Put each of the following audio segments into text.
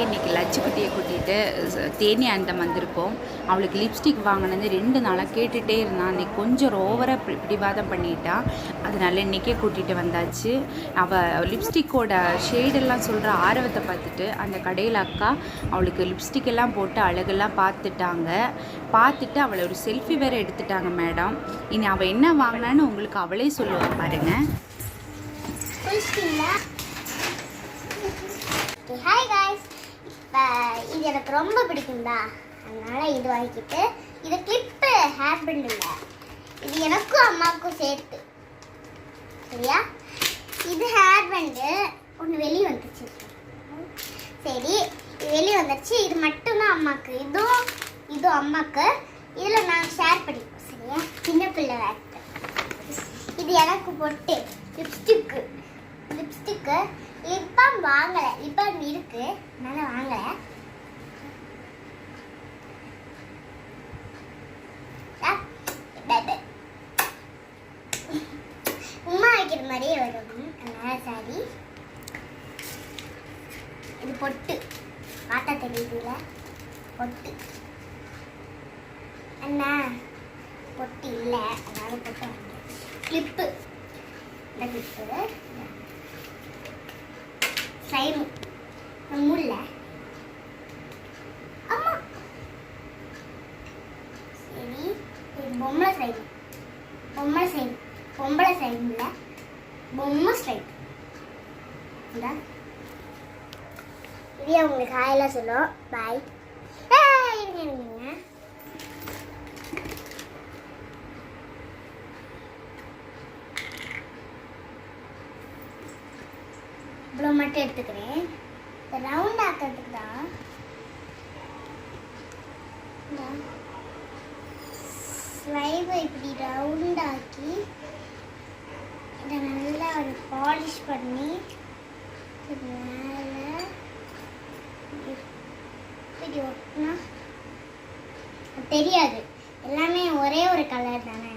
இன்றைக்கி லட்சுக்குட்டியை கூட்டிகிட்டு தேனி அந்தம் வந்திருக்கோம். அவளுக்கு லிப்ஸ்டிக் வாங்கினது 2 நாளாக கேட்டுகிட்டே இருந்தான். அன்றைக்கி கொஞ்சம் ஓவராக பிடிவாதம் பண்ணிட்டான். அதனால இன்றைக்கே கூட்டிகிட்டு வந்தாச்சு. அவள் லிப்ஸ்டிக்கோட ஷேடெல்லாம் சொல்கிற ஆர்வத்தை பார்த்துட்டு அந்த கடையில் அக்கா அவளுக்கு லிப்ஸ்டிக் எல்லாம் போட்டு அழகெல்லாம் பார்த்துட்டு அவளை ஒரு செல்ஃபி வேறு எடுத்துட்டாங்க மேடம். இனி அவள் என்ன வாங்கினான்னு உங்களுக்கு அவளே சொல்லுவாள் பாருங்கள். ஹாய் காய்ஸ், இப்போ இது எனக்கு ரொம்ப பிடிக்கும்டா, அதனால் இது வாங்கிக்கிட்டு இது கிளிப்பு ஹேர் பேண்ட் இல்லை, இது எனக்கும் அம்மாவுக்கும் சேர்த்து சரியா. இது ஹேர் பேண்டு ஒன்று வெளியே வந்துச்சு. சரி, இது வெளியே வந்துடுச்சு. இது மட்டும்தான் அம்மாவுக்கு, இதுவும் அம்மாவுக்கு. இதில் நாங்கள் ஷேர் பண்ணிப்போம் சரியா. சின்ன பிள்ளை வேறு. இது எனக்கு பொட்டு லிப்ஸ்டிக்கு லிப் பாம் வாங்கலை. லிப் பாம் இருக்கு, அதனால வாங்கலை. உமா வைக்கிற மாதிரியே வரும், அதனால சாரி. இது பொட்டு பார்த்தா தெரியுதுல, பொட்டு என்ன பொட்டு இல்லை, அதனால பொட்டு வாங்க. கிளிப்பு, இந்த கிளிப்பு ஸ்லைமு மூடல. அம்மா சரி, இது பொம்பளை ஸ்லைமு இல்லை, பொம்மை ஸ்லைம். இந்த இது உங்களுக்கு ஹாயெல்லாம் சொல்லும். பாய். இருங்க இவ்வளோ மட்டும் எடுத்துக்கிறேன். இந்த ரவுண்ட் ஆக்கிறதுக்கு தான் ஸ்லைவை இப்படி ரவுண்ட் ஆக்கி இதை நல்லா ஒரு பாலிஷ் பண்ணி மேலே இப்படி ஒட்டினா தெரியாது, எல்லாமே ஒரே ஒரு கலர் தானே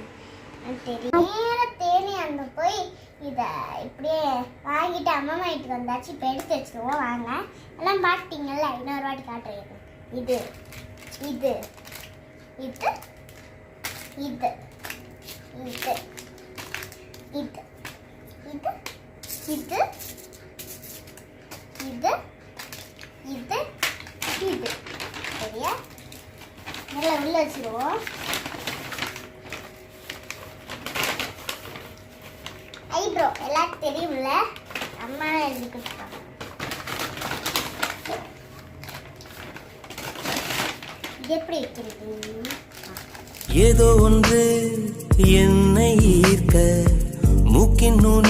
தெரியும். நேரம் தேனி அந்த போய் இதை இப்படியே வாங்கிட்டு அம்மா வீட்டுக்கு வந்தாச்சு. இப்போ எடுத்து வச்சுருவோம் வாங்க. எல்லாம் பார்த்துட்டிங்கல்ல, இன்னொரு வாட்டி காட்டுறேன். இது இது இது இது இது இது இது இது இது இது இது சரியா. நல்லா உள்ள வச்சுருவோம். ஐப்ரோ எல்லாருக்கும் தெரியும்ல, அம்மா எழுதி கொடுத்தாங்க. இது எப்படி வைக்கிறது? ஏதோ ஒன்று என்னை ஈர்க்க மூக்கின் நுனி